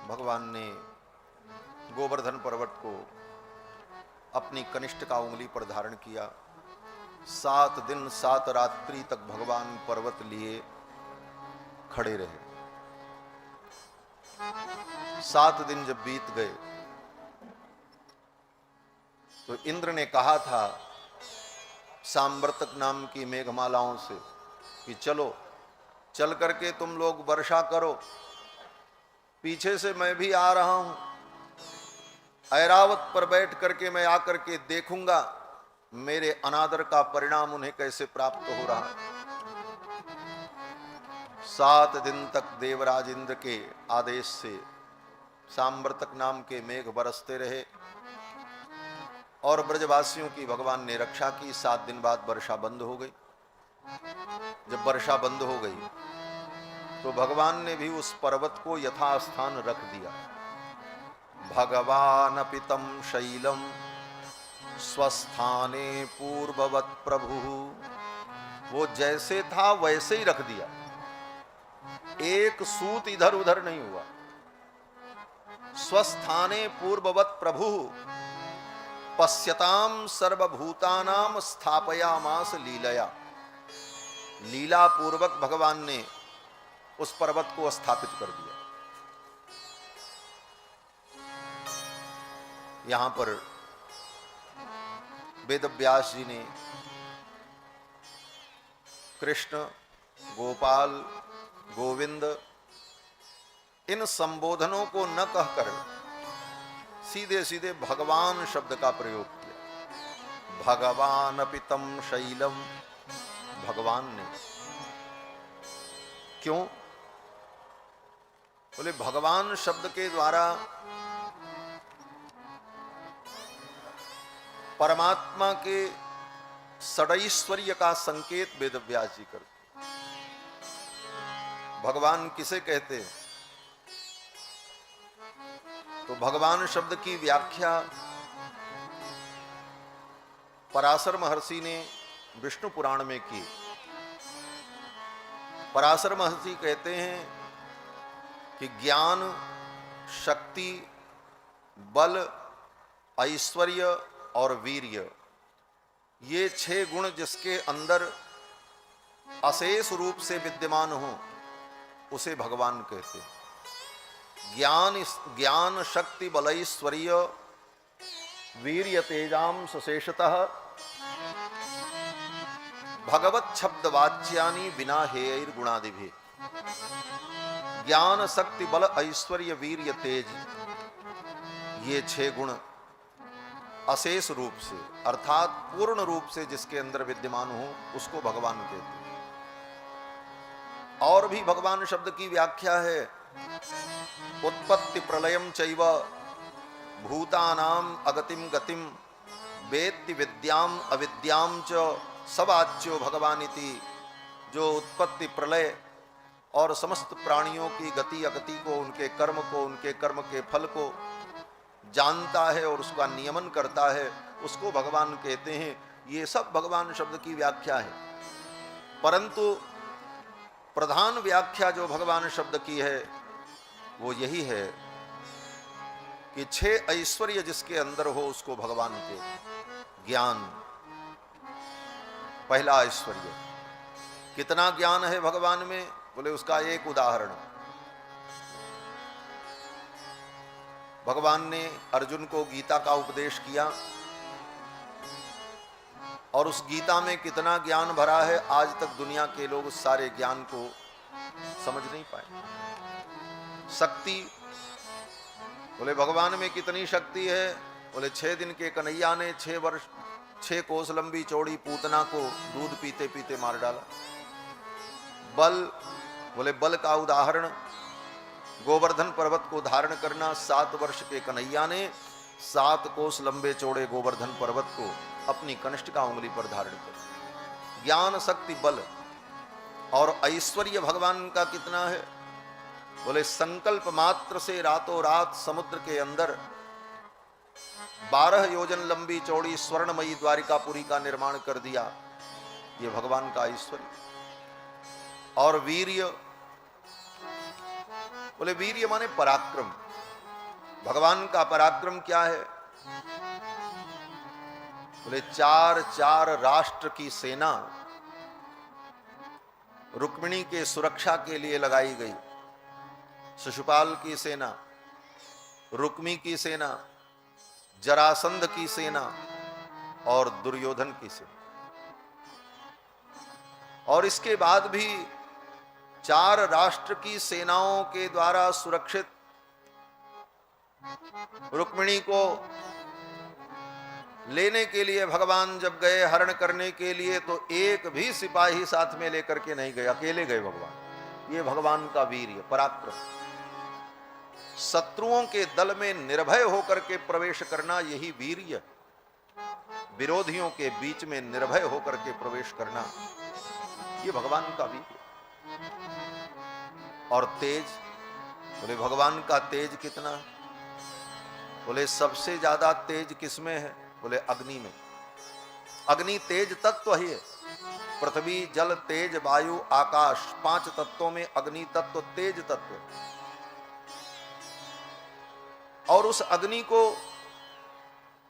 भगवान ने गोवर्धन पर्वत को अपनी कनिष्ठ का उंगली पर धारण किया। 7 दिन 7 रात्रि तक भगवान पर्वत लिए खड़े रहे। 7 दिन जब बीत गए तो इंद्र ने कहा था सांवर्तक नाम की मेघमालाओं से कि चलो, चल करके तुम लोग वर्षा करो, पीछे से मैं भी आ रहा हूं, ऐरावत पर बैठ करके मैं आकर के देखूंगा मेरे अनादर का परिणाम उन्हें कैसे प्राप्त हो रहा है। 7 दिन तक देवराज इंद्र के आदेश से सांवर्तक नाम के मेघ बरसते रहे और ब्रजवासियों की भगवान ने रक्षा की। 7 दिन बाद वर्षा बंद हो गई। जब वर्षा बंद हो गई तो भगवान ने भी उस पर्वत को यथास्थान रख दिया। भगवान पितम शैलम स्वस्थाने पूर्ववत प्रभु, वो जैसे था वैसे ही रख दिया, एक सूत इधर उधर नहीं हुआ। स्वस्थाने पूर्ववत प्रभु पश्यताम सर्वभूतानाम स्थापयामास लीलया, लीला पूर्वक भगवान ने उस पर्वत को स्थापित कर दिया। यहां पर वेदव्यास जी ने कृष्ण, गोपाल, गोविंद इन संबोधनों को न कहकर सीधे सीधे भगवान शब्द का प्रयोग किया। भगवान पितम शैलम, भगवान ने। क्यों? बोले भगवान शब्द के द्वारा परमात्मा के षडैश्वर्य का संकेत वेदव्यास जी करते। भगवान किसे कहते हैं? तो भगवान शब्द की व्याख्या पराशर महर्षि ने विष्णु पुराण में की। पराशर महर्षि कहते हैं कि ज्ञान, शक्ति, बल, ऐश्वर्य और वीर्य, ये 6 गुण जिसके अंदर अशेष रूप से विद्यमान हो उसे भगवान कहते हैं। ज्ञान शक्ति बल ऐश्वर्य वीर्य तेजाम सशेषतः भगवत शब्द वाच्यानि विना हेयर गुणादिभि। ज्ञान शक्ति बल ऐश्वर्य वीर्य तेज, ये 6 गुण अशेष रूप से अर्थात पूर्ण रूप से जिसके अंदर विद्यमान हो उसको भगवान कहते हैं। और भी भगवान शब्द की व्याख्या है उत्पत्ति प्रलयम चैव भूतानाम अगतिम गतिम वेत्ति विद्याम अविद्याम च सवाच्यो भगवानिति। जो उत्पत्ति प्रलय और समस्त प्राणियों की गति अगति को, उनके कर्म को, उनके कर्म के फल को जानता है और उसका नियमन करता है, उसको भगवान कहते हैं। ये सब भगवान शब्द की व्याख्या है। परंतु प्रधान व्याख्या जो भगवान शब्द की है वो यही है कि 6 ऐश्वर्य जिसके अंदर हो उसको भगवान के। ज्ञान पहला ऐश्वर्य। कितना ज्ञान है भगवान में? बोले उसका एक उदाहरण। भगवान ने अर्जुन को गीता का उपदेश किया और उस गीता में कितना ज्ञान भरा है आज तक दुनिया के लोग उस सारे ज्ञान को समझ नहीं पाए। शक्ति, बोले भगवान में कितनी शक्ति है? बोले 6 दिन के कन्हैया ने 6 कोस लंबी चौड़ी पूतना को दूध पीते पीते मार डाला। बल, बोले बल का उदाहरण गोवर्धन पर्वत को धारण करना। 7 वर्ष के कन्हैया ने 7 कोस लंबे चौड़े गोवर्धन पर्वत को अपनी कनिष्ठ का उंगली पर धारण कर। ज्ञान शक्ति बल और ऐश्वर्य भगवान का कितना है? बोले संकल्प मात्र से रातों रात समुद्र के अंदर 12 योजन लंबी चौड़ी स्वर्णमयी द्वारिकापुरी का निर्माण कर दिया। ये भगवान का ऐश्वर्य। और वीर्य, बोले वीर्य माने पराक्रम। भगवान का पराक्रम क्या है? बोले चार चार राष्ट्र की सेना रुक्मिणी के सुरक्षा के लिए लगाई गई। शिशुपाल की सेना, रुक्मी की सेना, जरासंध की सेना और दुर्योधन की सेना। और इसके बाद भी चार राष्ट्र की सेनाओं के द्वारा सुरक्षित रुक्मिणी को लेने के लिए भगवान जब गए, हरण करने के लिए, तो एक भी सिपाही साथ में लेकर के नहीं गए, अकेले गए भगवान। ये भगवान का वीर्य, पराक्रम। शत्रुओं के दल में निर्भय होकर के प्रवेश करना, यही वीर्य। विरोधियों के बीच में निर्भय होकर के प्रवेश करना, ये भगवान का वीर्य। और तेज, बोले भगवान का तेज कितना? बोले सबसे ज्यादा तेज किसमें है? बोले अग्नि में। अग्नि तेज तत्व ही है। पृथ्वी, जल, तेज, वायु, आकाश, 5 तत्वों में अग्नि तत्व तेज तत्व। और उस अग्नि को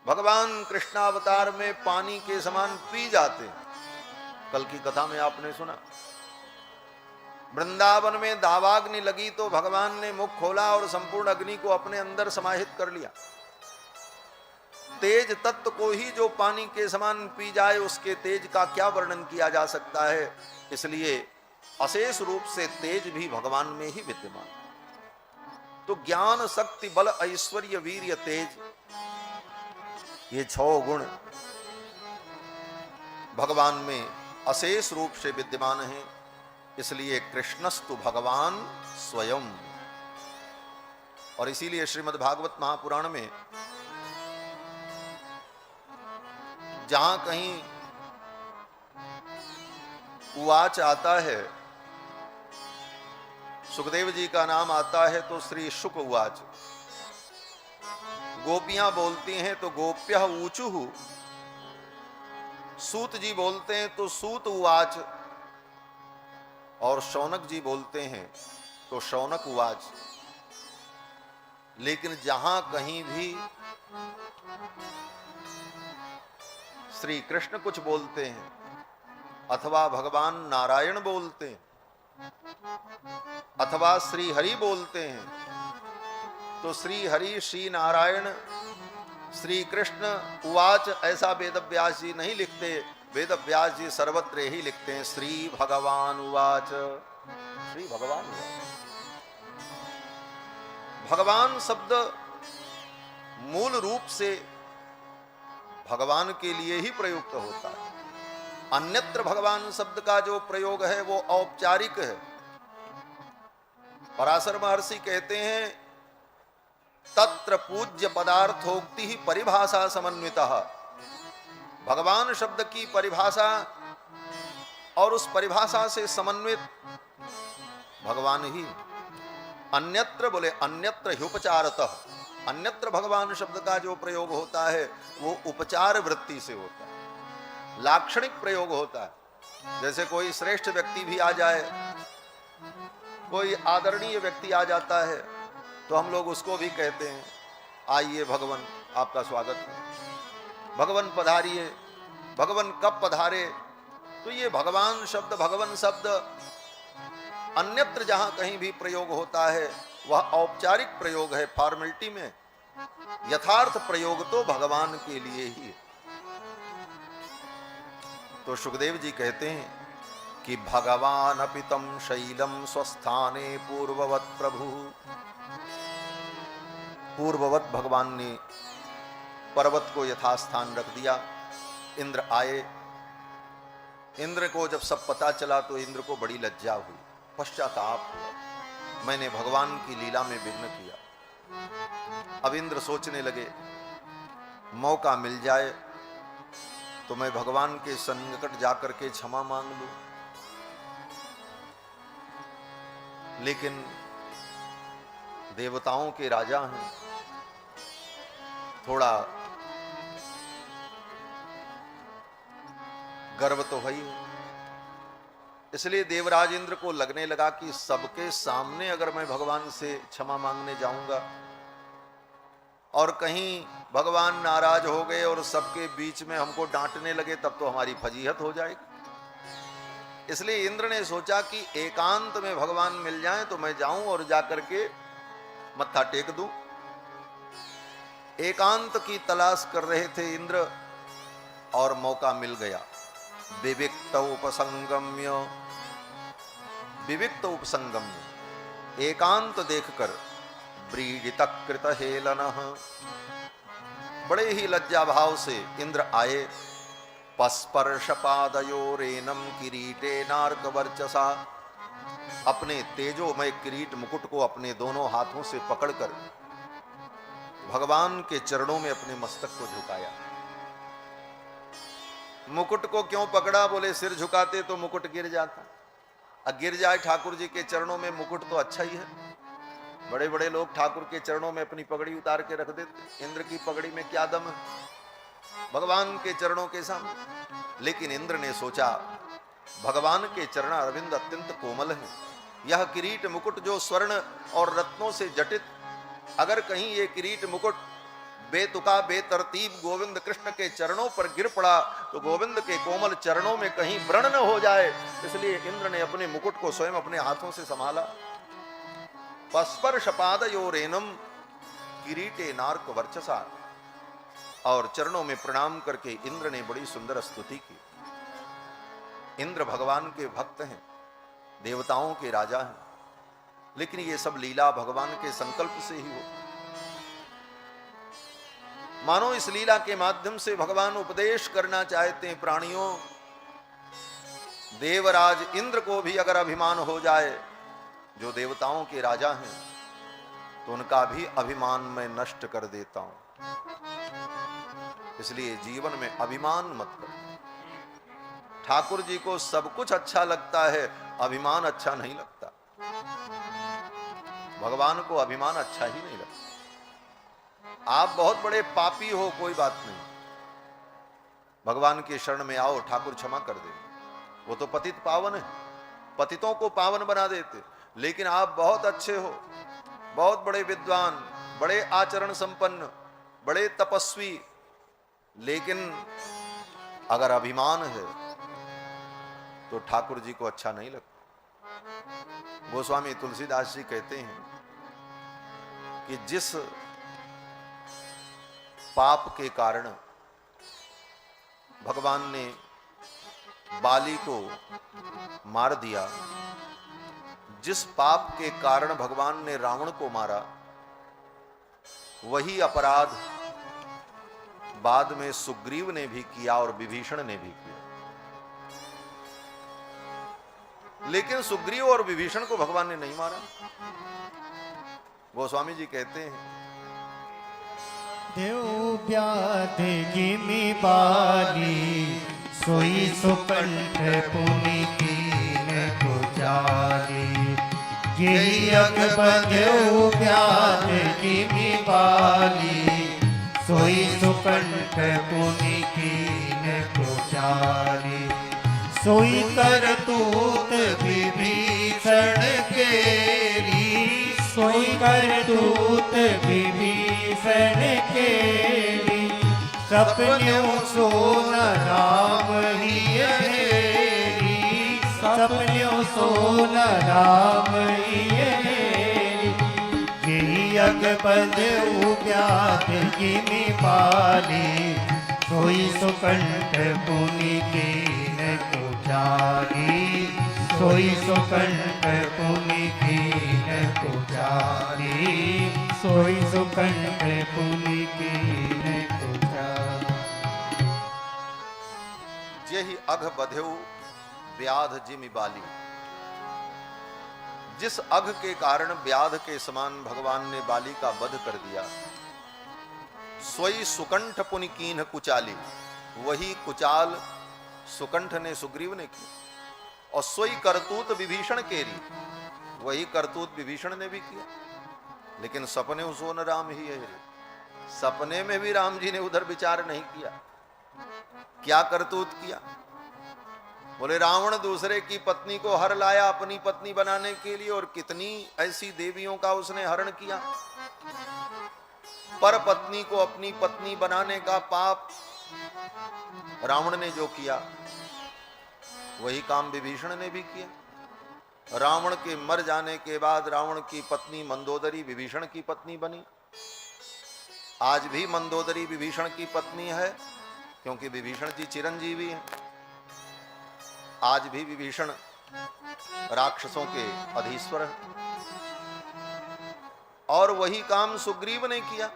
भगवान कृष्णावतार में पानी के समान पी जाते हैं। कल की कथा में आपने सुना, वृंदावन में दावाग्नि लगी तो भगवान ने मुख खोला और संपूर्ण अग्नि को अपने अंदर समाहित कर लिया। तेज तत्व को ही जो पानी के समान पी जाए, उसके तेज का क्या वर्णन किया जा सकता है। इसलिए अशेष रूप से तेज भी भगवान में ही विद्यमान। तो ज्ञान, शक्ति, बल, ऐश्वर्य, वीर्य, तेज, ये 6 गुण भगवान में अशेष रूप से विद्यमान हैं। इसलिए कृष्णस्तु भगवान स्वयं। और इसीलिए श्रीमद् भागवत महापुराण में जहां कहीं उवाच आता है, सुखदेव जी का नाम आता है तो श्री शुक उवाच। गोपियां बोलती हैं तो गोप्यः ऊचुः, सूत जी बोलते हैं तो सूत उवाच, और शौनक जी बोलते हैं तो शौनक उवाच। लेकिन जहां कहीं भी श्री कृष्ण कुछ बोलते हैं अथवा भगवान नारायण बोलते हैं अथवा श्री हरि बोलते हैं, तो श्री हरि, श्री नारायण, श्री कृष्ण उवाच ऐसा वेदव्यास जी नहीं लिखते। वेदव्यास जी सर्वत्र ही लिखते हैं श्री भगवान उवाच, श्री भगवान उवाच। भगवान शब्द मूल रूप से भगवान के लिए ही प्रयुक्त होता है। अन्यत्र भगवान शब्द का जो प्रयोग है वो औपचारिक है। पराशर महर्षि कहते हैं तत्र पूज्य पदार्थोक्ति ही परिभाषा समन्वितः। भगवान शब्द की परिभाषा और उस परिभाषा से समन्वित भगवान ही। अन्यत्र, बोले अन्यत्र ह्युपचारतः। अन्यत्र भगवान शब्द का जो प्रयोग होता है वो उपचार वृत्ति से होता है, लाक्षणिक प्रयोग होता है। जैसे कोई श्रेष्ठ व्यक्ति भी आ जाए, कोई आदरणीय व्यक्ति आ जाता है, तो हम लोग उसको भी कहते हैं आइए भगवन, आपका स्वागत है, भगवन पधारिए, भगवन कब पधारे। तो ये भगवान शब्द, भगवन शब्द अन्यत्र जहां कहीं भी प्रयोग होता है वह औपचारिक प्रयोग है, फॉर्मेलिटी में। यथार्थ प्रयोग तो भगवान के लिए ही है। तो सुखदेव जी कहते हैं कि भगवान अपितम शैलम स्वस्थाने पूर्ववत प्रभु। पूर्ववत भगवान ने पर्वत को यथास्थान रख दिया। इंद्र आए। इंद्र को जब सब पता चला तो इंद्र को बड़ी लज्जा हुई, पश्चाताप हुआ, मैंने भगवान की लीला में विघ्न किया। अब इंद्र सोचने लगे मौका मिल जाए तो मैं भगवान के सन्निकट जाकर के क्षमा मांग लूं। लेकिन देवताओं के राजा हैं, थोड़ा गर्व तो है ही। इसलिए देवराज इंद्र को लगने लगा कि सबके सामने अगर मैं भगवान से क्षमा मांगने जाऊंगा और कहीं भगवान नाराज हो गए और सबके बीच में हमको डांटने लगे, तब तो हमारी फजीहत हो जाएगी। इसलिए इंद्र ने सोचा कि एकांत में भगवान मिल जाएं तो मैं जाऊं और जाकर के मत्था टेक दूं। एकांत की तलाश कर रहे थे इंद्र और मौका मिल गया। विविक्त उपसंगम्य एकांत देखकर व्रीडित कृत हेलन, बड़े ही लज्जा भाव से इंद्र आए। पस्पर्श पादयोरेनम किरीटे नार्क वर्चसा, अपने तेजोमय किरीट मुकुट को अपने दोनों हाथों से पकड़कर भगवान के चरणों में अपने मस्तक को झुकाया। मुकुट को क्यों पकड़ा? बोले सिर झुकाते तो मुकुट गिर जाता, अब गिर जाए ठाकुर जी के चरणों में मुकुट तो अच्छा ही है। बड़े बड़े लोग ठाकुर के चरणों में अपनी पगड़ी उतार के रख देते, इंद्र की पगड़ी में क्या दम है भगवान के चरणों के सामने। लेकिन इंद्र ने सोचा भगवान के चरण अरविंद अत्यंत कोमल है, यह किरीट मुकुट जो स्वर्ण और रत्नों से जटित, अगर कहीं ये किरीट मुकुट बेतुका बेतरतीब गोविंद कृष्ण के चरणों पर गिर पड़ा तो गोविंद के कोमल चरणों में कहीं व्रण न हो जाए। इसलिए इंद्र ने अपने मुकुट को स्वयं अपने हाथों से संभाला। पस्पर्श पादयोरेनम किरीटे नार्क वर्चसा, और चरणों में प्रणाम करके इंद्र ने बड़ी सुंदर स्तुति की। इंद्र भगवान के भक्त हैं, देवताओं के राजा हैं, लेकिन ये सब लीला भगवान के संकल्प से ही हो। मानो इस लीला के माध्यम से भगवान उपदेश करना चाहते हैं प्राणियों। देवराज इंद्र को भी अगर अभिमान हो जाए, जो देवताओं के राजा हैं, तो उनका भी अभिमान मैं नष्ट कर देता हूं। इसलिए जीवन में अभिमान मत करो। ठाकुर जी को सब कुछ अच्छा लगता है, अभिमान अच्छा नहीं लगता। भगवान को अभिमान अच्छा ही नहीं लगता। आप बहुत बड़े पापी हो, कोई बात नहीं, भगवान के शरण में आओ, ठाकुर क्षमा कर दे। वो तो पतित पावन है, पतितों को पावन बना देते। लेकिन आप बहुत अच्छे हो, बहुत बड़े विद्वान, बड़े आचरण संपन्न, बड़े तपस्वी, लेकिन अगर अभिमान है तो ठाकुर जी को अच्छा नहीं लगता। गोस्वामी तुलसीदास जी कहते हैं कि जिस पाप के कारण भगवान ने बाली को मार दिया, जिस पाप के कारण भगवान ने रावण को मारा, वही अपराध बाद में सुग्रीव ने भी किया और विभीषण ने भी किया। लेकिन सुग्रीव और विभीषण को भगवान ने नहीं मारा। गोस्वामी जी कहते हैं, देव ब्याध गिमी बाली सोई सुकंठ पुनि कीन पुजारी। यही अकबर देव ब्याध गिमी बाली सोई सुकंठ पुनि कीन पुजारी। सोई करतूत विभीषण केरी, सोई करतूत विभीषण केरी। सपन्यों सोन राम ही हेरी, सपन्यों सोन राम ही हेरी। यही अकबद उब्याद गिनी पाली सोई सुकंठ पुनि कीन पुजारी। सोई सुकंठ पुनि कीन पुजारी। सोई सुकंठ पुनि कीन पुजारी। यही अघ बधेउ व्याध जिमि बाली, जिस अघ के कारण व्याध के समान भगवान ने बाली का वध कर दिया। सोई सुकंठ पुनि कीन्ह कुचाली, वही कुचाल सुकंठ ने सुग्रीव ने की। और सोई करतूत विभीषण केरी, वही करतूत विभीषण ने भी किया। लेकिन सपने सोन राम ही है, सपने में भी राम जी ने उधर विचार नहीं किया। क्या करतूत किया? बोले रावण दूसरे की पत्नी को हर लाया अपनी पत्नी बनाने के लिए, और कितनी ऐसी देवियों का उसने हरण किया। पर पत्नी को अपनी पत्नी बनाने का पाप रावण ने जो किया, वही काम विभीषण ने भी किया। रावण के मर जाने के बाद रावण की पत्नी मंदोदरी विभीषण की पत्नी बनी। आज भी मंदोदरी विभीषण की पत्नी है, क्योंकि विभीषण जी चिरंजीवी हैं। आज भी विभीषण राक्षसों के अधीश्वर हैं। और वही काम सुग्रीव ने किया।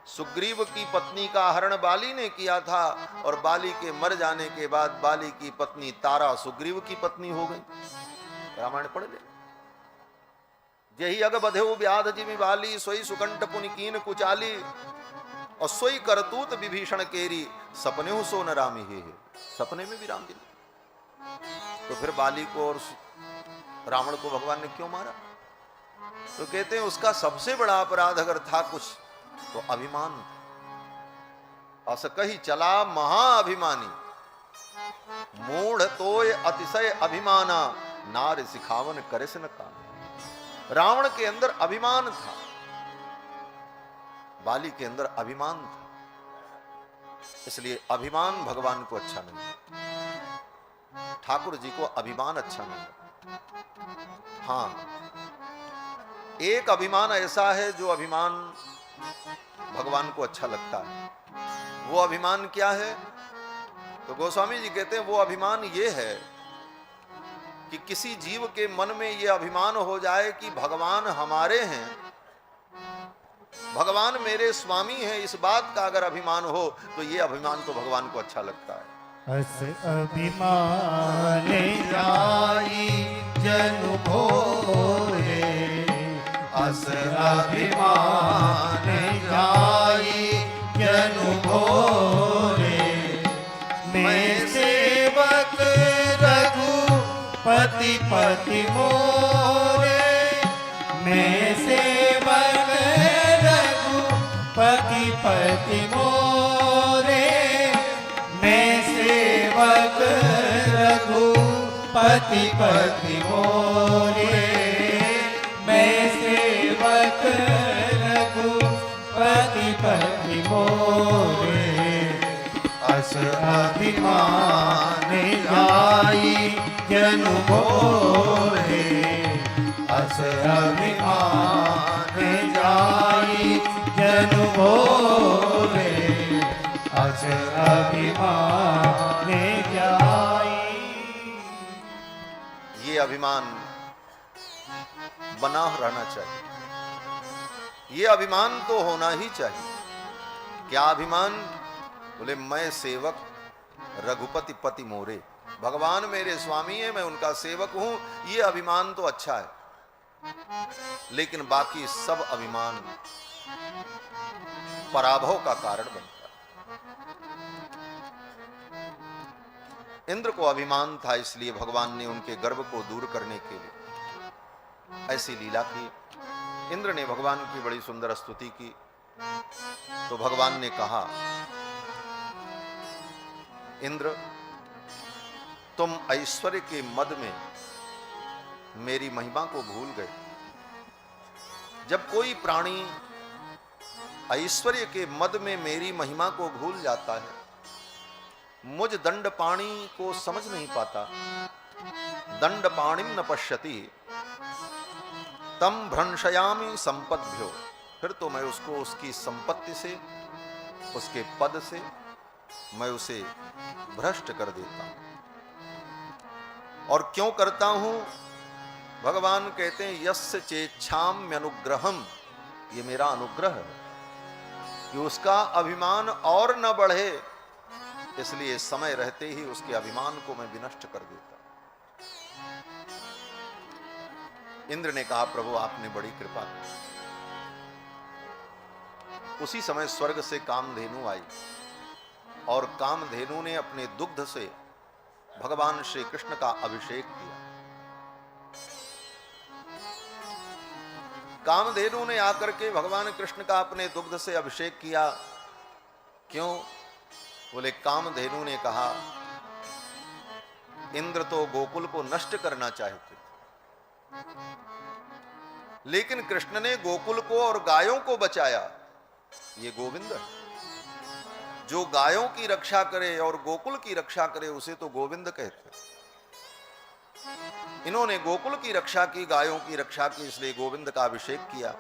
सुग्रीव की पत्नी का हरण बाली ने किया था, और बाली के मर जाने के बाद बाली की पत्नी तारा सुग्रीव की पत्नी हो गई। रामायण पढ़ ले। यही अग बधेउ व्याध जिमि बाली, सोई सुकंठ पुनिकीन कुचाली, और सोई करतूत विभीषण केरी, सपने सो न रामी हे। सपने में भी राम जी। तो फिर बाली को और रावण को भगवान ने क्यों मारा? तो कहते हैं उसका सबसे बड़ा अपराध अगर था कुछ तो अभिमान। अस कही चला महाअभिमानी, मूढ़ तोय अतिशय अभिमाना, नार सिखावन करेस न काम। रावण के अंदर अभिमान था, बाली के अंदर अभिमान था। इसलिए अभिमान भगवान को अच्छा नहीं, ठाकुर जी को अभिमान अच्छा नहीं। हाँ, एक अभिमान ऐसा है जो अभिमान भगवान को अच्छा लगता है। वो अभिमान क्या है? तो गोस्वामी जी कहते हैं वो अभिमान ये है कि किसी जीव के मन में ये अभिमान हो जाए कि भगवान हमारे हैं, भगवान मेरे स्वामी हैं, इस बात का अगर अभिमान हो तो ये अभिमान तो भगवान को अच्छा लगता है। अस अभिमान जाई जनु भोरे, अस अभिमान जाई जनु भोरे, मैं सेवक रघुपति पति मोरे, मैं सेवक रघुपति पति मोरे, मैं सेवक रघुपति पति मोरे, मैं सेवक रघुपति पति मोरे। अस अभिमान जाई जनु भोरे, अस अभिमान जाई जनु भोरे, अस अभिमान जाई। ये अभिमान बना रहना चाहिए, ये अभिमान तो होना ही चाहिए। क्या अभिमान? बोले मैं सेवक रघुपति पति मोरे, भगवान मेरे स्वामी है, मैं उनका सेवक हूं। ये अभिमान तो अच्छा है, लेकिन बाकी सब अभिमान पराभव का कारण बनता है। इंद्र को अभिमान था, इसलिए भगवान ने उनके गर्व को दूर करने के लिए ऐसी लीला की। इंद्र ने भगवान की बड़ी सुंदर स्तुति की, तो भगवान ने कहा, इंद्र तुम ऐश्वर्य के मद में मेरी महिमा को भूल गए। जब कोई प्राणी ऐश्वर्य के मद में मेरी महिमा को भूल जाता है, मुझ दंडपाणी को समझ नहीं पाता, दंडपाणिम न पश्यति तम भ्रंशयामि संपद्भ्यो, फिर तो मैं उसको उसकी संपत्ति से, उसके पद से मैं उसे भ्रष्ट कर देता हूं। और क्यों करता हूं? भगवान कहते हैं यस्य चेच्छाम्य अनुग्रहम, ये मेरा अनुग्रह है कि उसका अभिमान और न बढ़े, इसलिए समय रहते ही उसके अभिमान को मैं विनष्ट कर देता। इंद्र ने कहा, प्रभु आपने बड़ी कृपा की। उसी समय स्वर्ग से कामधेनु आई, और कामधेनु ने अपने दुग्ध से भगवान श्री कृष्ण का अभिषेक किया। कामधेनु ने आकर के भगवान कृष्ण का अपने दुग्ध से अभिषेक किया। क्यों? बोले कामधेनु ने कहा, इंद्र तो गोकुल को नष्ट करना चाहते थे, लेकिन कृष्ण ने गोकुल को और गायों को बचाया। ये गोविंद है। जो गायों की रक्षा करे और गोकुल की रक्षा करे उसे तो गोविंद कहते हैं। इन्होंने गोकुल की रक्षा की, गायों की रक्षा की, इसलिए गोविंद का अभिषेक किया।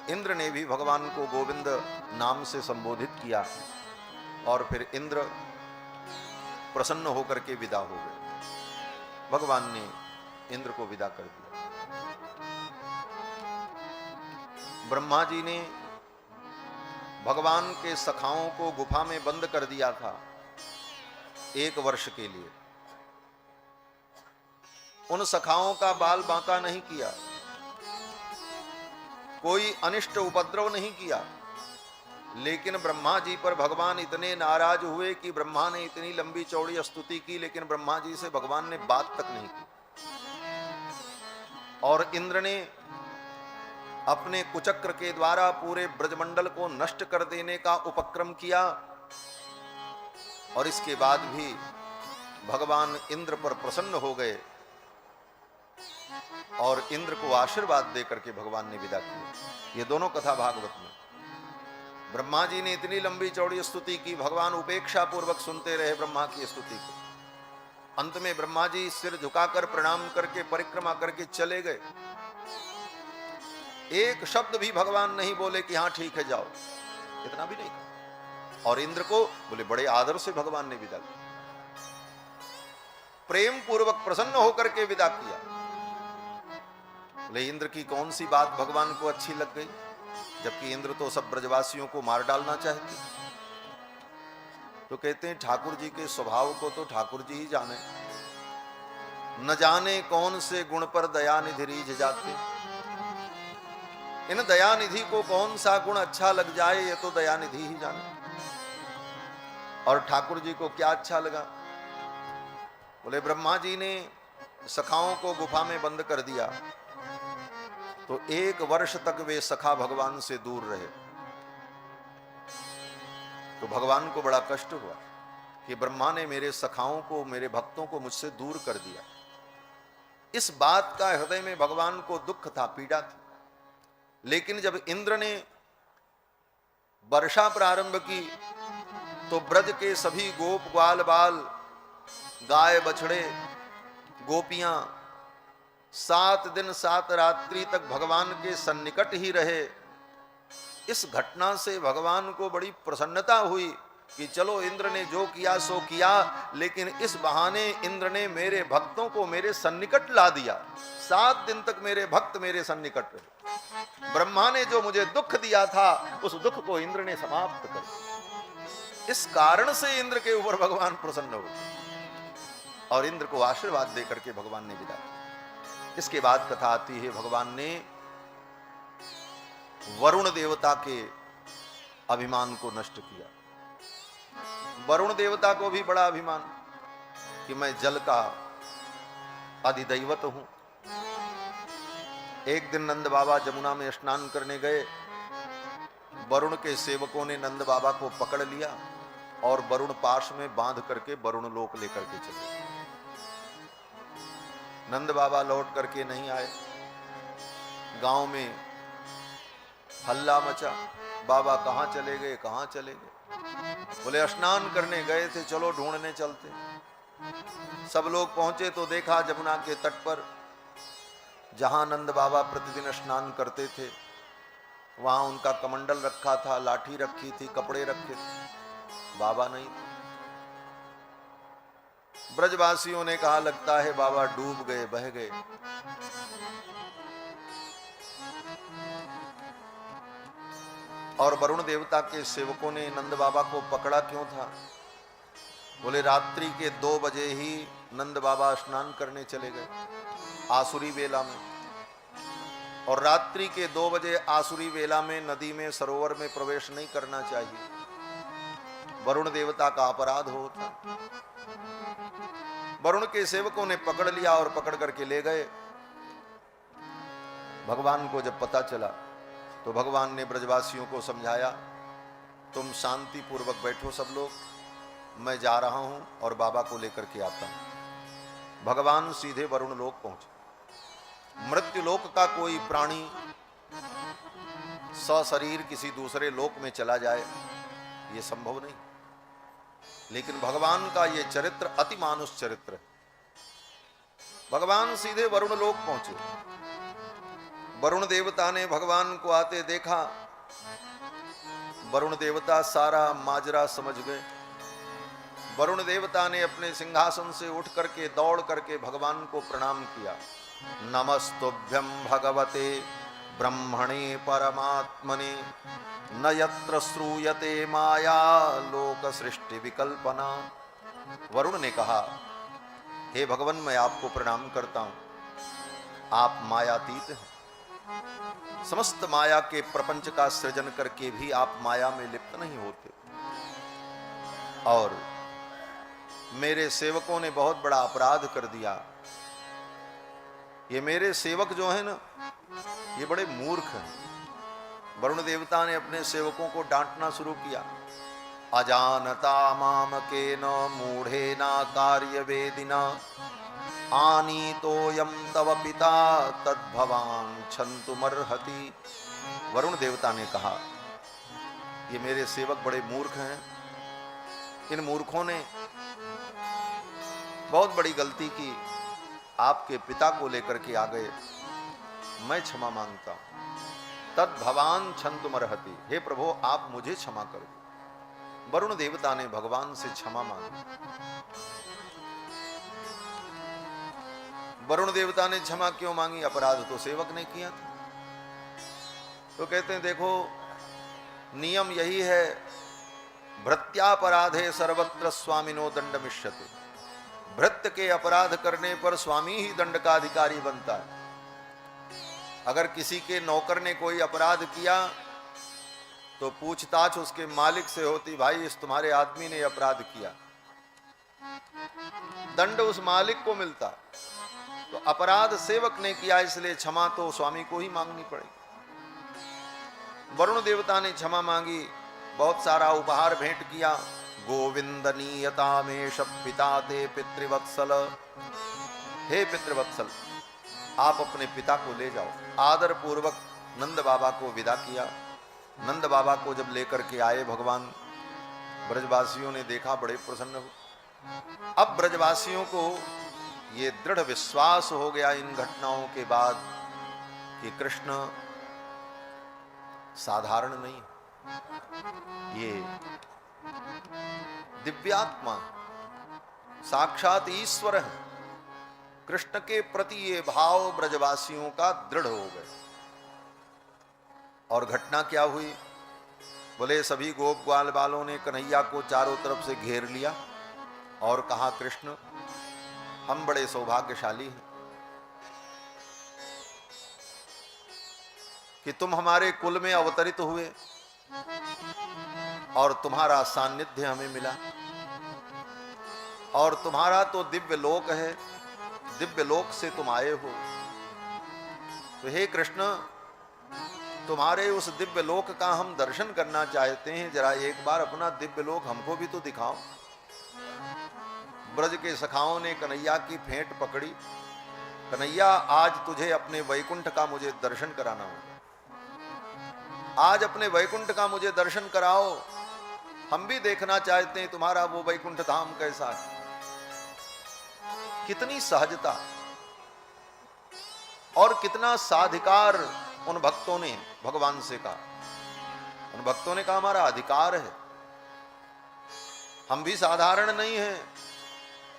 इंद्र ने भी भगवान को गोविंद नाम से संबोधित किया और फिर इंद्र प्रसन्न होकर के विदा हो गए। भगवान ने इंद्र को विदा कर दिया। ब्रह्मा जी ने भगवान के सखाओं को गुफा में बंद कर दिया था 1 वर्ष के लिए। उन सखाओं का बाल बांका नहीं किया, कोई अनिष्ट उपद्रव नहीं किया, लेकिन ब्रह्मा जी पर भगवान इतने नाराज हुए कि ब्रह्मा ने इतनी लंबी चौड़ी स्तुति की, लेकिन ब्रह्मा जी से भगवान ने बात तक नहीं की। और इंद्र ने अपने कुचक्र के द्वारा पूरे ब्रजमंडल को नष्ट कर देने का उपक्रम किया, और इसके बाद भी भगवान इंद्र पर प्रसन्न हो गए और इंद्र को आशीर्वाद देकर के भगवान ने विदा किया। ये दोनों कथा भागवत में। ब्रह्मा जी ने इतनी लंबी चौड़ी स्तुति की, भगवान उपेक्षा पूर्वक सुनते रहे ब्रह्मा की स्तुति को। अंत में ब्रह्मा जी सिर झुकाकर प्रणाम करके परिक्रमा करके चले गए। एक शब्द भी भगवान नहीं बोले कि हां ठीक है जाओ, इतना भी नहीं कहा। और इंद्र को बोले बड़े आदर से भगवान ने विदा किया, प्रेम पूर्वक प्रसन्न होकर के विदा किया। बोले इंद्र की कौन सी बात भगवान को अच्छी लग गई, जबकि इंद्र तो सब ब्रजवासियों को मार डालना चाहते। तो कहते हैं ठाकुर जी के स्वभाव को तो ठाकुर जी ही जाने, न जाने कौन से गुण पर दयानिधि रीझ जाते। इन दयानिधि को कौन सा गुण अच्छा लग जाए ये तो दयानिधि ही जाने। और ठाकुर जी को क्या अच्छा लगा? बोले ब्रह्मा जी ने सखाओं को गुफा में बंद कर दिया तो 1 वर्ष तक वे सखा भगवान से दूर रहे। तो भगवान को बड़ा कष्ट हुआ कि ब्रह्मा ने मेरे सखाओं को, मेरे भक्तों को मुझसे दूर कर दिया। इस बात का हृदय में भगवान को दुख था, पीड़ा थी। लेकिन जब इंद्र ने वर्षा प्रारंभ की तो ब्रज के सभी गोप ग्वाल बाल, गाय बछड़े, गोपियां 7 दिन 7 रात्रि तक भगवान के सन्निकट ही रहे। इस घटना से भगवान को बड़ी प्रसन्नता हुई कि चलो इंद्र ने जो किया सो किया, लेकिन इस बहाने इंद्र ने मेरे भक्तों को मेरे सन्निकट ला दिया। 7 दिन तक मेरे भक्त मेरे सन्निकट रहे। ब्रह्मा ने जो मुझे दुख दिया था उस दुख को इंद्र ने समाप्त कर दिया। इस कारण से इंद्र के ऊपर भगवान प्रसन्न हो और इंद्र को आशीर्वाद देकर के भगवान ने विदा किया। इसके बाद कथा आती है, भगवान ने वरुण देवता के अभिमान को नष्ट किया। वरुण देवता को भी बड़ा अभिमान कि मैं जल का अधिदैवत हूं। एक दिन नंद बाबा जमुना में स्नान करने गए। वरुण के सेवकों ने नंद बाबा को पकड़ लिया और वरुण पाश में बांध करके वरुण लोक लेकर के चले। नंद बाबा लौट करके नहीं आए। गांव में हल्ला मचा, बाबा कहां चले गए, कहां चले गए। बोले स्नान करने गए थे, चलो ढूंढने चलते। सब लोग पहुंचे तो देखा जमुना के तट पर जहां नंद बाबा प्रतिदिन स्नान करते थे वहां उनका कमंडल रखा था, लाठी रखी थी, कपड़े रखे थे, बाबा नहीं थे। ब्रजवासियों ने कहा लगता है बाबा डूब गए, बह गए। और वरुण देवता के सेवकों ने नंद बाबा को पकड़ा क्यों था? बोले रात्रि के 2 बजे ही नंद बाबा स्नान करने चले गए आसुरी वेला में, और रात्रि के 2 बजे आसुरी वेला में नदी में, सरोवर में प्रवेश नहीं करना चाहिए, वरुण देवता का अपराध होता। वरुण के सेवकों ने पकड़ लिया और पकड़ करके ले गए। भगवान को जब पता चला तो भगवान ने ब्रजवासियों को समझाया, तुम शांति पूर्वक बैठो सब लोग, मैं जा रहा हूं और बाबा को लेकर के आता हूं। भगवान सीधे वरुण लोक पहुंचे। मृत्यु लोक का कोई प्राणी सशरीर किसी दूसरे लोक में चला जाए, ये संभव नहीं। लेकिन भगवान का ये चरित्र अति मानुष चरित्र है। भगवान सीधे वरुण लोक पहुंचे। वरुण देवता ने भगवान को आते देखा। वरुण देवता सारा माजरा समझ गए। वरुण देवता ने अपने सिंहासन से उठ करके दौड़ करके भगवान को प्रणाम किया। नमस्तुभ्यं भगवते ब्रह्मणे परमात्मने न यत्र श्रूयते माया लोक सृष्टि विकल्पना। वरुण ने कहा, हे भगवान, मैं आपको प्रणाम करता हूं। आप मायातीत हैं। समस्त माया के प्रपंच का सृजन करके भी आप माया में लिप्त नहीं होते। और मेरे सेवकों ने बहुत बड़ा अपराध कर दिया। ये मेरे सेवक जो है ना, ये बड़े मूर्ख हैं। वरुण देवता ने अपने सेवकों को डांटना शुरू किया। अजानता मामकेन मूढ़ेना कार्यवेदिना आनीतोयम तव पिता तद्भवान क्षन्तुमर्हति। वरुण देवता ने कहा, ये मेरे सेवक बड़े मूर्ख हैं। इन मूर्खों ने बहुत बड़ी गलती की, आपके पिता को लेकर के आ गए। मैं क्षमा मांगता हूं। तद्भवान क्षन्तुमर्हति, हे प्रभु आप मुझे क्षमा करो। वरुण देवता ने भगवान से क्षमा मांगी। वरुण देवता ने क्षमा क्यों मांगी? अपराध तो सेवक ने किया था। तो कहते हैं देखो, नियम यही है, भृत्यापराधे सर्वत्र स्वामिनो दंडमिष्यते। भृत्य के अपराध करने पर स्वामी ही दंड का अधिकारी बनता है। अगर किसी के नौकर ने कोई अपराध किया तो पूछताछ उसके मालिक से होती, भाई इस तुम्हारे आदमी ने अपराध किया, दंड उस मालिक को मिलता। तो अपराध सेवक ने किया, इसलिए क्षमा तो स्वामी को ही मांगनी पड़ेगी। वरुण देवता ने क्षमा मांगी, बहुत सारा उपहार भेंट किया। गोविंदनीयतामेश पिता ते पितृवत्सल, हे पितृवत्सल आप अपने पिता को ले जाओ। आदर पूर्वक नंद बाबा को विदा किया। नंद बाबा को जब लेकर के आए भगवान, ब्रजवासियों ने देखा, बड़े प्रसन्न हुए। अब ब्रजवासियों को ये दृढ़ विश्वास हो गया इन घटनाओं के बाद कि कृष्ण साधारण नहीं, ये दिव्यात्मा साक्षात ईश्वर है। कृष्ण के प्रति ये भाव ब्रजवासियों का दृढ़ हो गए। और घटना क्या हुई? बोले सभी गोप ग्वाल बालों ने कन्हैया को चारों तरफ से घेर लिया और कहा, कृष्ण हम बड़े सौभाग्यशाली हैं कि तुम हमारे कुल में अवतरित हुए और तुम्हारा सान्निध्य हमें मिला। और तुम्हारा तो दिव्य लोक है, दिव्य लोक से तुम आए हो। तो हे कृष्ण, तुम्हारे उस दिव्य लोक का हम दर्शन करना चाहते हैं। जरा एक बार अपना दिव्य लोक हमको भी तो दिखाओ। ब्रज के सखाओं ने कन्हैया की फेंट पकड़ी। कन्हैया आज तुझे अपने वैकुंठ का मुझे दर्शन कराना होगा। आज अपने वैकुंठ का मुझे दर्शन कराओ। हम भी देखना चाहते हैं तुम्हारा वो वैकुंठ धाम कैसा है। कितनी सहजता और कितना साधिकार उन भक्तों ने भगवान से कहा। उन भक्तों ने कहा हमारा अधिकार है, हम भी साधारण नहीं हैं।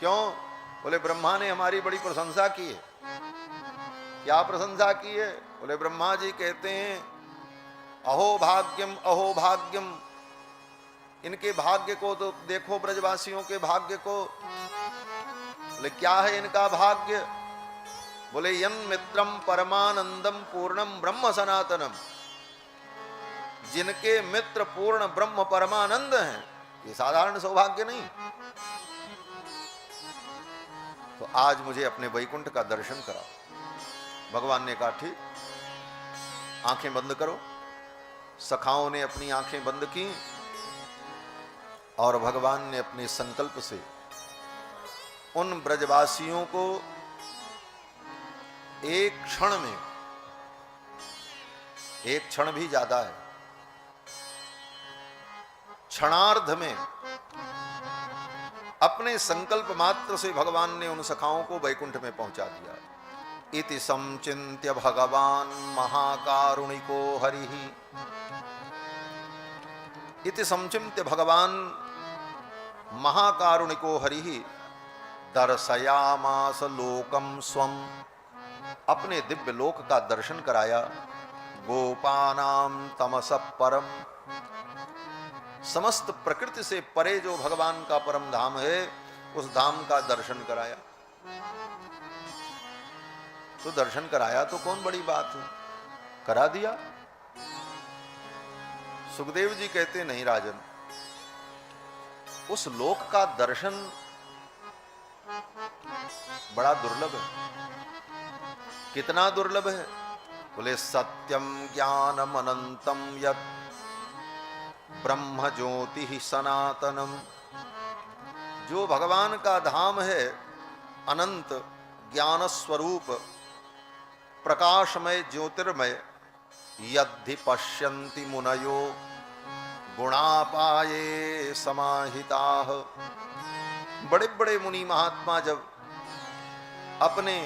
क्यों? बोले ब्रह्मा ने हमारी बड़ी प्रशंसा की है। क्या प्रशंसा की है? बोले ब्रह्मा जी कहते हैं अहो भाग्यम अहो भाग्यम। इनके भाग्य को तो देखो, ब्रजवासियों के भाग्य को। बोले क्या है इनका भाग्य? बोले यन मित्रम परमानंदम पूर्णम ब्रह्म सनातनम। जिनके मित्र पूर्ण ब्रह्म परमानंद हैं, ये साधारण सौभाग्य नहीं। तो आज मुझे अपने वैकुंठ का दर्शन कराओ। भगवान ने कहा ठीक, आंखें बंद करो। सखाओं ने अपनी आंखें बंद की और भगवान ने अपने संकल्प से उन ब्रजवासियों को एक क्षण में एक क्षण भी ज्यादा है। क्षणार्ध में अपने संकल्प मात्र से भगवान ने उन सखाओं को वैकुंठ में पहुंचा दिया। इति समचिन्त्य भगवान महाकारुणिको हरिः, इति समचिन्त्य भगवान महाकारुणिको हरिः दर्शयामास लोकम स्वम, अपने दिव्य लोक का दर्शन कराया। गोपानाम तमस परम, समस्त प्रकृति से परे जो भगवान का परम धाम है उस धाम का दर्शन कराया। तो दर्शन कराया तो कौन बड़ी बात है, करा दिया। सुखदेव जी कहते नहीं राजन, उस लोक का दर्शन बड़ा दुर्लभ है। कितना दुर्लभ है? बोले सत्यम ज्ञानम अनंतम यत् ब्रह्म ज्योति ही सनातनम, जो भगवान का धाम है अनंत ज्ञान स्वरूप प्रकाशमय ज्योतिर्मय, यद्धि पश्यन्ति मुनयो गुणापाये समाहिताः, बड़े बड़े मुनि महात्मा जब अपने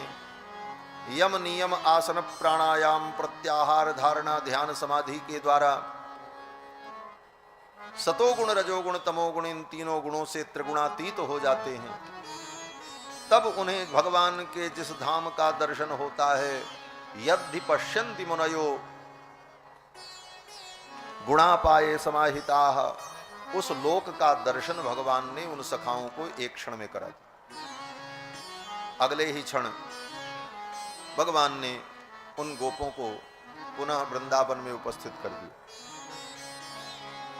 यम नियम आसन प्राणायाम प्रत्याहार धारणा ध्यान समाधि के द्वारा सतोगुण रजोगुण तमोगुण इन तीनों गुणों से त्रिगुणातीत हो जाते हैं, तब उन्हें भगवान के जिस धाम का दर्शन होता है, यद्धि पश्यन्ति मुनयो गुणापाये समाहिताः, उस लोक का दर्शन भगवान ने उन सखाओं को एक क्षण में करा दिया। अगले ही क्षण भगवान ने उन गोपों को पुनः वृंदावन में उपस्थित कर दिया।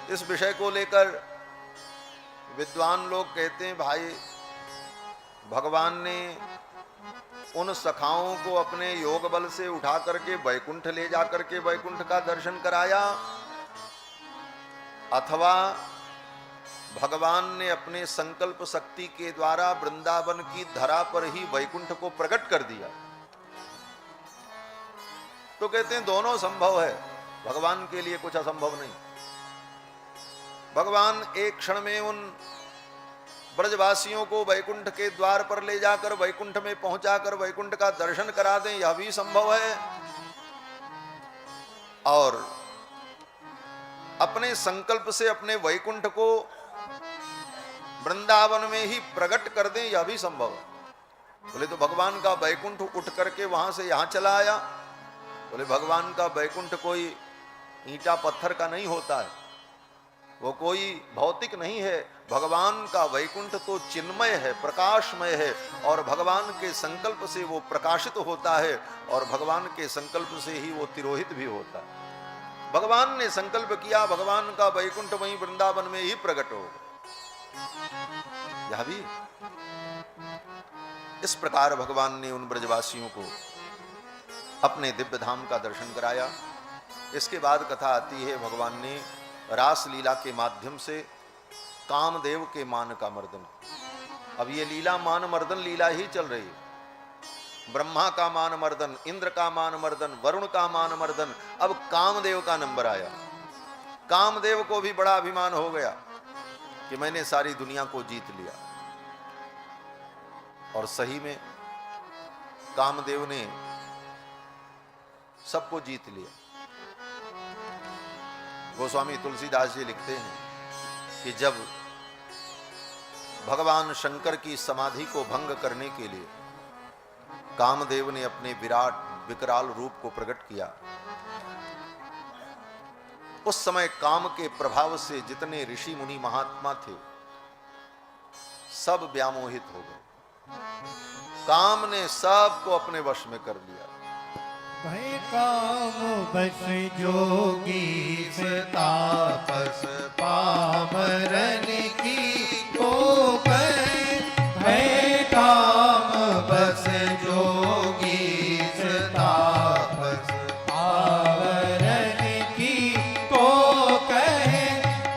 इस विषय को लेकर विद्वान लोग कहते हैं, भाई भगवान ने उन सखाओं को अपने योग बल से उठा करके वैकुंठ ले जा करके वैकुंठ का दर्शन कराया, अथवा भगवान ने अपने संकल्प शक्ति के द्वारा वृंदावन की धरा पर ही वैकुंठ को प्रकट कर दिया। तो कहते हैं दोनों संभव है, भगवान के लिए कुछ असंभव नहीं। भगवान एक क्षण में उन ब्रजवासियों को वैकुंठ के द्वार पर ले जाकर वैकुंठ में पहुंचाकर वैकुंठ का दर्शन करा दें, यह भी संभव है। और अपने संकल्प से अपने वैकुंठ को वृंदावन में ही प्रकट कर दें, यह भी संभव है। बोले तो भगवान का वैकुंठ उठ करके वहां से यहां चला आया। बोले भगवान का वैकुंठ कोई ईंटा पत्थर का नहीं होता है, वो कोई भौतिक नहीं है। भगवान का वैकुंठ तो चिन्मय है, प्रकाशमय है, और भगवान के संकल्प से वो प्रकाशित होता है, और भगवान के संकल्प से ही वो तिरोहित भी होता है। भगवान ने संकल्प किया, भगवान का वैकुंठ वहीं वृंदावन में ही प्रकट होगा। यह भी इस प्रकार भगवान ने उन ब्रजवासियों को अपने दिव्य धाम का दर्शन कराया। इसके बाद कथा आती है, भगवान ने रास लीला के माध्यम से कामदेव के मान का मर्दन। अब ये लीला मान मर्दन लीला ही चल रही है। ब्रह्मा का मान मर्दन, इंद्र का मान मर्दन, वरुण का मान मर्दन, अब कामदेव का नंबर आया। कामदेव को भी बड़ा अभिमान हो गया कि मैंने सारी दुनिया को जीत लिया। और सही में कामदेव ने सबको जीत लिया। गोस्वामी तुलसीदास जी लिखते हैं कि जब भगवान शंकर की समाधि को भंग करने के लिए कामदेव ने अपने विराट विकराल रूप को प्रकट किया, उस समय काम के प्रभाव से जितने ऋषि मुनि महात्मा थे सब व्यामोहित हो गए। काम ने सबको अपने वश में कर लिया। भय काम बस जोगी तापस पामरन की को भय काम बस जोगी तापस पामरन की को कहे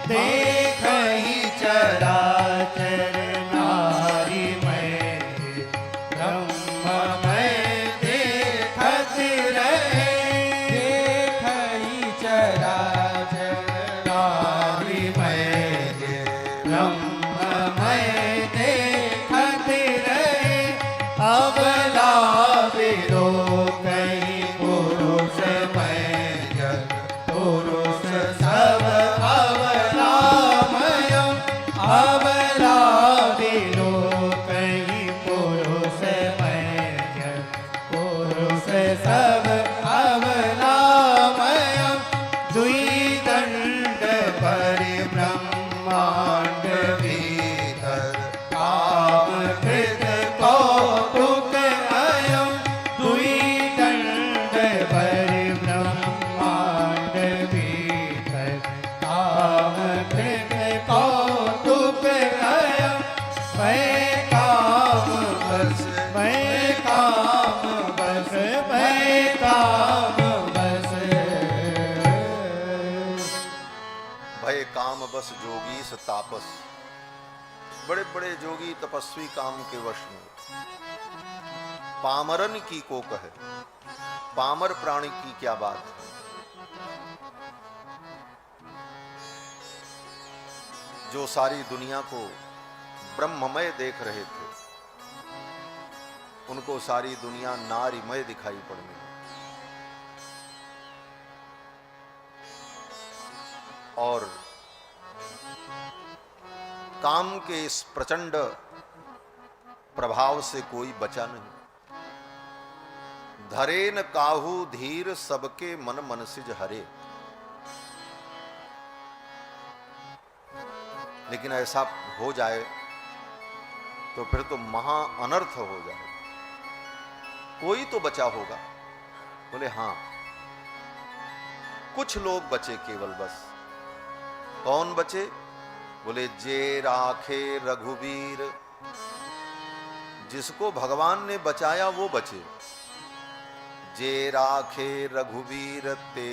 देख ही चराचर नारी में ब्रह्म में देखत रहे देख ही पुरुष सब अवलामय अवला दिलो कहीं पुरुष मय पुरुष सब अवलामय द्विदंड परिब्रह्मांड भीतर काम कृत कौतुक अयं द्विदंड परिब्रह्मांड भीतर काम कृत कौतुक अयं मैं काम बस मैं काम बस मैं काम बस भय काम बस जोगी स तापस। बड़े बड़े जोगी तपस्वी काम के वश में। पामरन की को कहे, पामर प्राणी की क्या बात है। जो सारी दुनिया को ब्रह्ममय देख रहे थे, उनको सारी दुनिया नारीमय दिखाई पड़ने लगी। और काम के इस प्रचंड प्रभाव से कोई बचा नहीं। धरे न काहू धीर सबके मन मनसिज हरे। लेकिन ऐसा हो जाए तो फिर तो महा अनर्थ हो जाए। कोई तो बचा होगा। बोले हां, कुछ लोग बचे केवल बस। कौन बचे? बोले जे राखे रघुवीर। जिसको भगवान ने बचाया वो बचे। जे राखे रघुवीर ते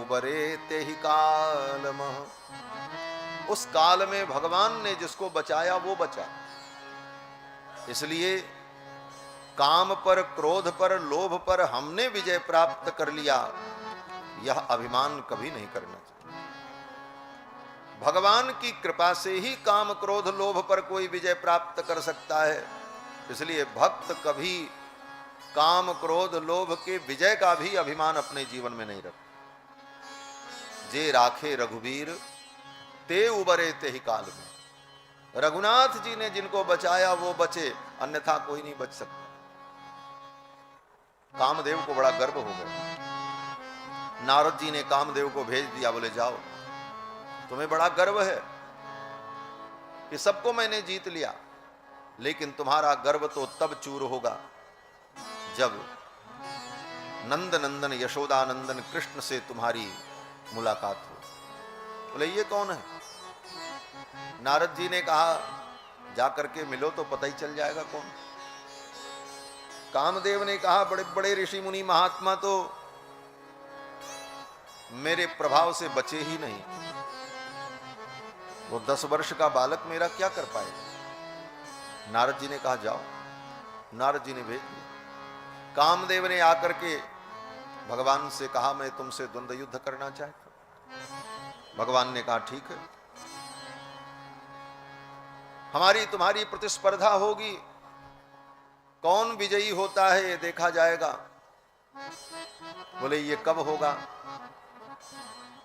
उबरे ते ही काल मह। उस काल में भगवान ने जिसको बचाया वो बचा। इसलिए काम पर, क्रोध पर, लोभ पर हमने विजय प्राप्त कर लिया, यह अभिमान कभी नहीं करना चाहिए। भगवान की कृपा से ही काम, क्रोध, लोभ पर कोई विजय प्राप्त कर सकता है। इसलिए भक्त कभी काम, क्रोध, लोभ के विजय का भी अभिमान अपने जीवन में नहीं रखता। जे राखे रघुवीर ते उबरे ते ही काल में। रघुनाथ जी ने जिनको बचाया वो बचे, अन्यथा कोई नहीं बच सकता। कामदेव को बड़ा गर्व हो गया। नारद जी ने कामदेव को भेज दिया, बोले जाओ, तुम्हें बड़ा गर्व है कि सबको मैंने जीत लिया, लेकिन तुम्हारा गर्व तो तब चूर होगा जब नंद नंदन यशोदानंदन कृष्ण से तुम्हारी मुलाकात हो। बोले ये कौन है? नारद जी ने कहा जाकर के मिलो तो पता ही चल जाएगा कौन। कामदेव ने कहा बड़े बड़े ऋषि मुनि महात्मा तो मेरे प्रभाव से बचे ही नहीं। वो 10 वर्ष का बालक मेरा क्या कर पाएगा? नारद जी ने कहा जाओ। नारद जी ने भेज दिया। कामदेव ने आकर के भगवान से कहा मैं तुमसे द्वंद्व युद्ध करना चाहता हूं। भगवान ने कहा ठीक है, हमारी तुम्हारी प्रतिस्पर्धा होगी। कौन विजयी होता है ये देखा जाएगा। बोले ये कब होगा?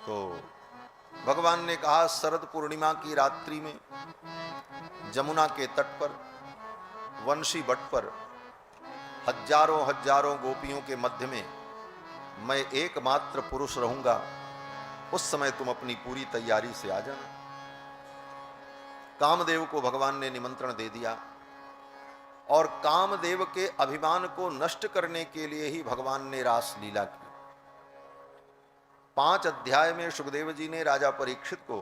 तो भगवान ने कहा शरद पूर्णिमा की रात्रि में जमुना के तट पर वंशी बट पर हजारों हजारों गोपियों के मध्य में मैं एकमात्र पुरुष रहूंगा। उस समय तुम अपनी पूरी तैयारी से आ जाना। कामदेव को भगवान ने निमंत्रण दे दिया और कामदेव के अभिमान को नष्ट करने के लिए ही भगवान ने रास लीला की। 5 अध्याय में सुखदेव जी ने राजा परीक्षित को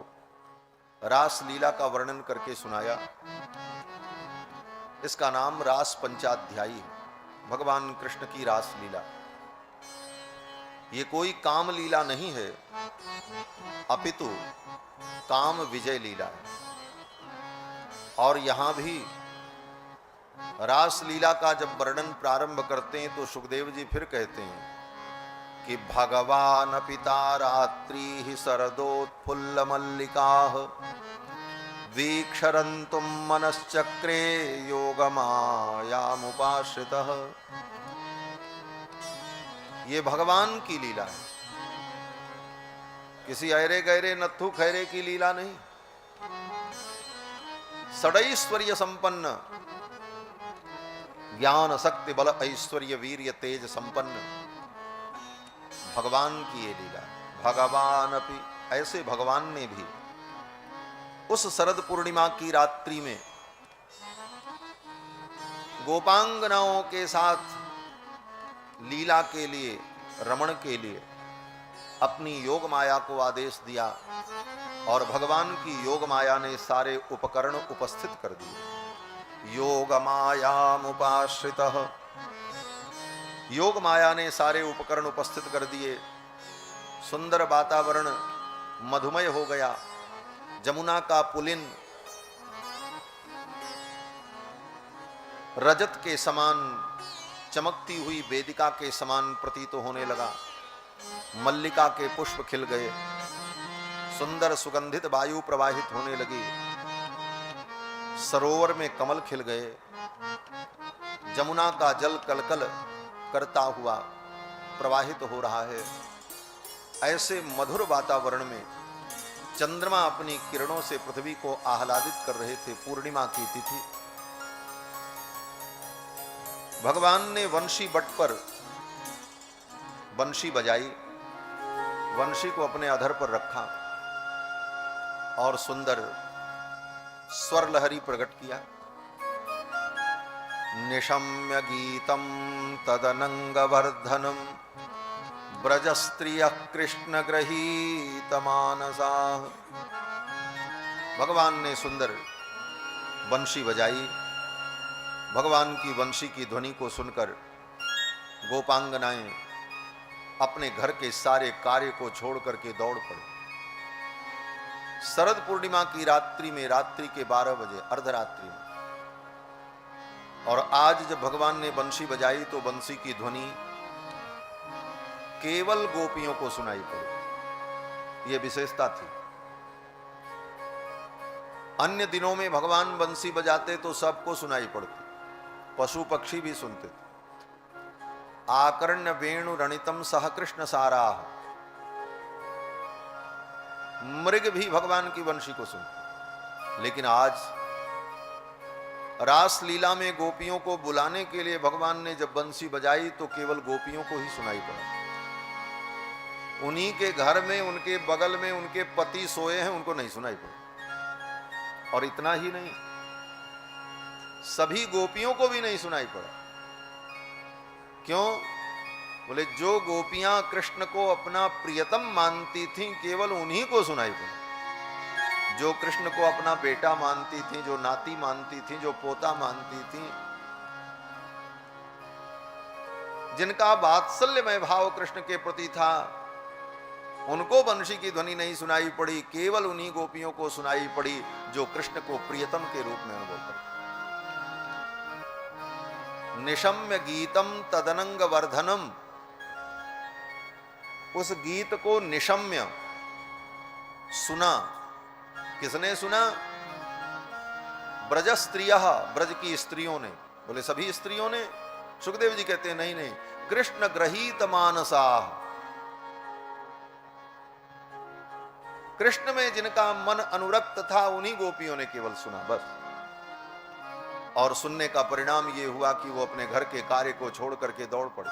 रास लीला का वर्णन करके सुनाया। इसका नाम रास पंचाध्यायी है, भगवान कृष्ण की रास लीला। ये कोई काम लीला नहीं है, अपितु काम विजय लीला है। और यहां भी रास लीला का जब वर्णन प्रारंभ करते हैं तो सुखदेव जी फिर कहते हैं कि भगवान पिता रात्रि ही शरदोत्फुल्ल मल्लिका वीक्षरन्तुम मनश्चक्रे योगमायामुपाश्रितः। ये भगवान की लीला है। किसी अरे गहरे नत्थु खैरे की लीला नहीं। षडैश्वर्य संपन्न, ज्ञान शक्ति बल ऐश्वर्य वीर्य तेज संपन्न भगवान की ये लीला। भगवान अपि, ऐसे भगवान ने भी उस शरद पूर्णिमा की रात्रि में गोपांगनाओं के साथ लीला के लिए, रमण के लिए अपनी योग माया को आदेश दिया और भगवान की योग माया ने सारे उपकरण उपस्थित कर दिए। योग मायामुपाश्रितः, योग माया ने सारे उपकरण उपस्थित कर दिए। सुंदर वातावरण मधुमय हो गया। जमुना का पुलिन रजत के समान चमकती हुई वेदिका के समान प्रतीत होने लगा। मल्लिका के पुष्प खिल गए, सुंदर सुगंधित वायु प्रवाहित होने लगी। सरोवर में कमल खिल गए। जमुना का जल कलकल करता हुआ प्रवाहित हो रहा है। ऐसे मधुर वातावरण में चंद्रमा अपनी किरणों से पृथ्वी को आह्लादित कर रहे थे। पूर्णिमा की तिथि। भगवान ने वंशी बट पर बंशी बजाई, वंशी को अपने अधर पर रखा और सुंदर स्वर लहरी प्रकट किया। निशम्य गीतम तदनंगवर्धनम ब्रजस्त्रिय कृष्ण गृहीत मानसा। भगवान ने सुंदर बंशी बजाई। भगवान की वंशी की ध्वनि को सुनकर गोपांगनाएं अपने घर के सारे कार्य को छोड़ करके दौड़ पड़े। शरद पूर्णिमा की रात्रि में, रात्रि के 12 बजे, अर्धरात्रि में। और आज जब भगवान ने बंशी बजाई तो बंशी की ध्वनि केवल गोपियों को सुनाई पड़ी। यह विशेषता थी। अन्य दिनों में भगवान बंशी बजाते तो सबको सुनाई पड़ती, पशु पक्षी भी सुनते थे। आकर्ण्य वेणु रणितम सह कृष्ण साराह, मृग भी भगवान की वंशी को सुनते। लेकिन आज रास लीला में गोपियों को बुलाने के लिए भगवान ने जब बंशी बजाई तो केवल गोपियों को ही सुनाई पड़ा। उन्हीं के घर में, उनके बगल में उनके पति सोए हैं, उनको नहीं सुनाई पड़ा। और इतना ही नहीं, सभी गोपियों को भी नहीं सुनाई पड़ा। क्यों? बोले जो गोपियां कृष्ण को अपना प्रियतम मानती थीं, केवल उन्हीं को सुनाई पड़ा। जो कृष्ण को अपना बेटा मानती थीं, जो नाती मानती थीं, जो पोता मानती थीं, जिनका वात्सल्यमय भाव कृष्ण के प्रति था, उनको बंशी की ध्वनि नहीं सुनाई पड़ी। केवल उन्हीं गोपियों को सुनाई पड़ी जो कृष्ण को प्रियतम के रूप में अनुभव करती। निशम्य गीतम तदनंग वर्धनम, उस गीत को निशम्य सुना। किसने सुना? ब्रज स्त्रियः, ब्रज की स्त्रियों ने। बोले सभी स्त्रियों ने? सुखदेव जी कहते हैं नहीं नहीं, कृष्ण ग्रहीत मानसा, कृष्ण में जिनका मन अनुरक्त था उन्हीं गोपियों ने केवल सुना, बस। और सुनने का परिणाम यह हुआ कि वो अपने घर के कार्य को छोड़ करके दौड़ पड़े।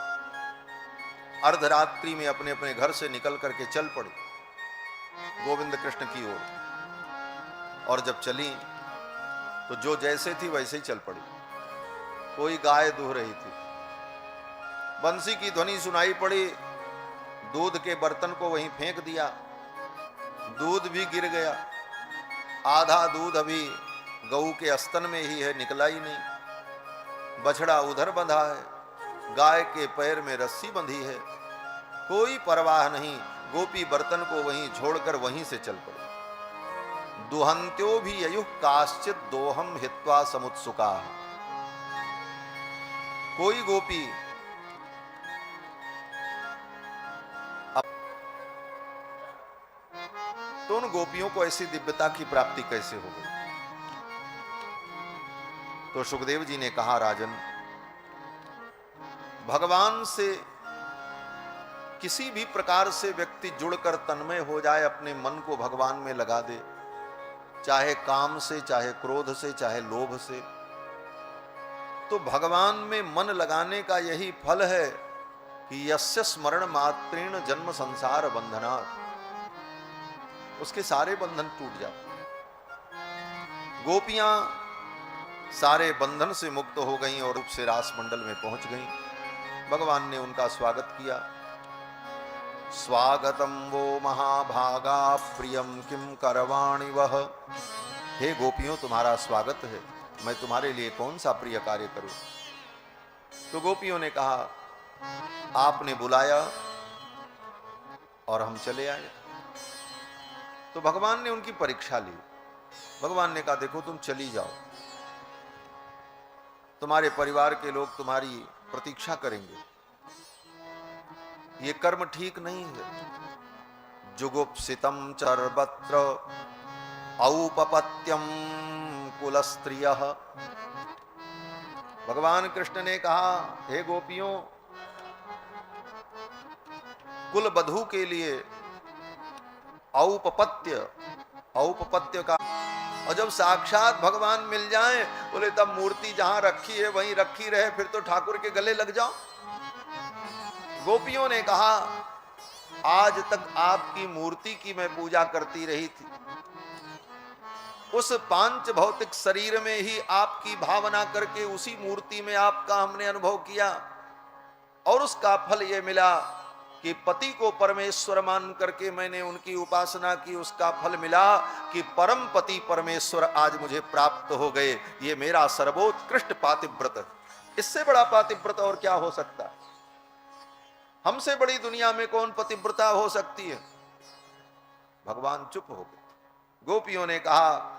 अर्धरात्रि में अपने अपने घर से निकल करके चल पड़े गोविंद कृष्ण की ओर। और जब चली तो जो जैसे थी वैसे ही चल पड़ी। कोई गाय दूह रही थी, बंसी की ध्वनि सुनाई पड़ी, दूध के बर्तन को वहीं फेंक दिया, दूध भी गिर गया। आधा दूध अभी गऊ के स्तन में ही है, निकला ही नहीं। बछड़ा उधर बंधा है, गाय के पैर में रस्सी बंधी है। कोई परवाह नहीं, गोपी बर्तन को वहीं छोड़कर वहीं से चल पड़े। दुहंत्यो भी ययुः काश्चित दोहम हित्वा समुत्सुका। कोई गोपी तो उन गोपियों को ऐसी दिव्यता की प्राप्ति कैसे हो गई? तो सुखदेव जी ने कहा, राजन, भगवान से किसी भी प्रकार से व्यक्ति जुड़कर तन्मय हो जाए, अपने मन को भगवान में लगा दे, चाहे काम से, चाहे क्रोध से, चाहे लोभ से, तो भगवान में मन लगाने का यही फल है कि यस्य स्मरण मात्रेण जन्म संसार बंधनात्, उसके सारे बंधन टूट जाते। गोपियां सारे बंधन से मुक्त हो गईं और रूप से रास मंडल में पहुंच गईं। भगवान ने उनका स्वागत किया। स्वागतम वो महाभागा प्रियम किम करवाणि वह। हे गोपियों, तुम्हारा स्वागत है, मैं तुम्हारे लिए कौन सा प्रिय कार्य करूं। तो गोपियों ने कहा, आपने बुलाया और हम चले आए। तो भगवान ने उनकी परीक्षा ली। भगवान ने कहा, देखो तुम चली जाओ, तुम्हारे परिवार के लोग तुम्हारी प्रतीक्षा करेंगे, ये कर्म ठीक नहीं है। जुगुप्सितम चर्वत्र औपपत्यम कुलस्त्रियः। भगवान कृष्ण ने कहा, हे गोपियों, कुल बधू के लिए औपपत्य, औपपत्य का, और जब साक्षात भगवान मिल जाएं, बोले तब मूर्ति जहां रखी है वहीं रखी रहे, फिर तो ठाकुर के गले लग जाओ। गोपियों ने कहा, आज तक आपकी मूर्ति की मैं पूजा करती रही थी, उस पांच भौतिक शरीर में ही आपकी भावना करके उसी मूर्ति में आपका हमने अनुभव किया, और उसका फल ये मिला कि पति को परमेश्वर मान करके मैंने उनकी उपासना की, उसका फल मिला कि परम पति परमेश्वर आज मुझे प्राप्त हो गए। ये मेरा सर्वोत्कृष्ट पातिव्रत, इससे बड़ा पातिव्रत और क्या हो सकता है। हमसे बड़ी दुनिया में कौन पतिव्रता हो सकती है। भगवान चुप हो गए। गोपियों ने कहा,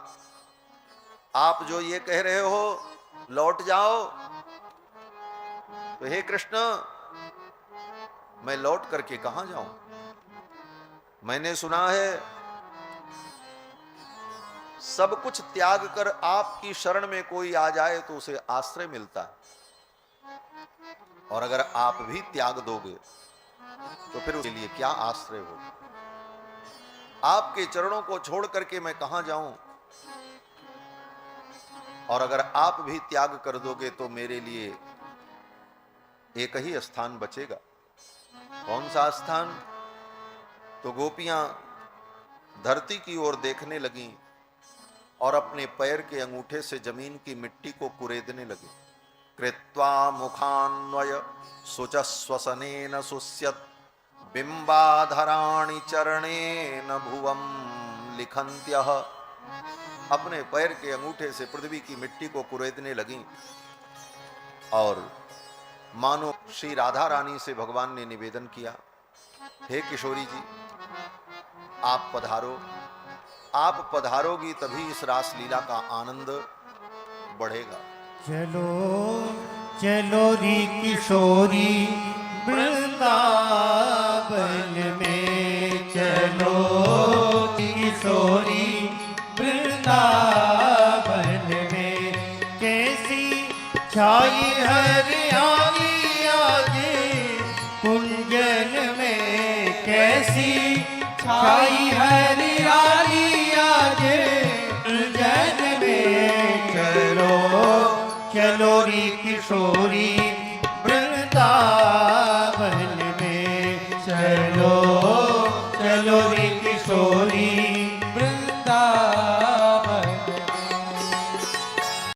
आप जो ये कह रहे हो लौट जाओ, तो हे कृष्ण, मैं लौट करके कहां जाऊं। मैंने सुना है सब कुछ त्याग कर आपकी शरण में कोई आ जाए तो उसे आश्रय मिलता है, और अगर आप भी त्याग दोगे तो फिर उसके लिए क्या आश्रय होगा। आपके चरणों को छोड़ करके मैं कहां जाऊं, और अगर आप भी त्याग कर दोगे तो मेरे लिए एक ही स्थान बचेगा। कौन सा स्थान। तो गोपियां धरती की ओर देखने लगीं और अपने पैर के अंगूठे से जमीन की मिट्टी को कुरेदने लगी। कृत्वा मुखान्वय शुचस्वसनेन शुष्यत् बिंबाधराणि चरणेन भुवं लिखन्त्यः। अपने पैर के अंगूठे से पृथ्वी की मिट्टी को कुरेदने लगी, और मानो श्री राधा रानी से भगवान ने निवेदन किया, हे किशोरी जी, आप पधारो। आप पधारोगी तभी इस रास लीला का आनंद बढ़ेगा। चलो चलो री किशोरी वृंदावन में, चलो किशोरी वृंदावन में। कैसी छाई हरियाली आज कुंजन में, कैसी छाई हरियाली आज कुंजन में। चलो चलो री किशोरी वृंदावन में, चलो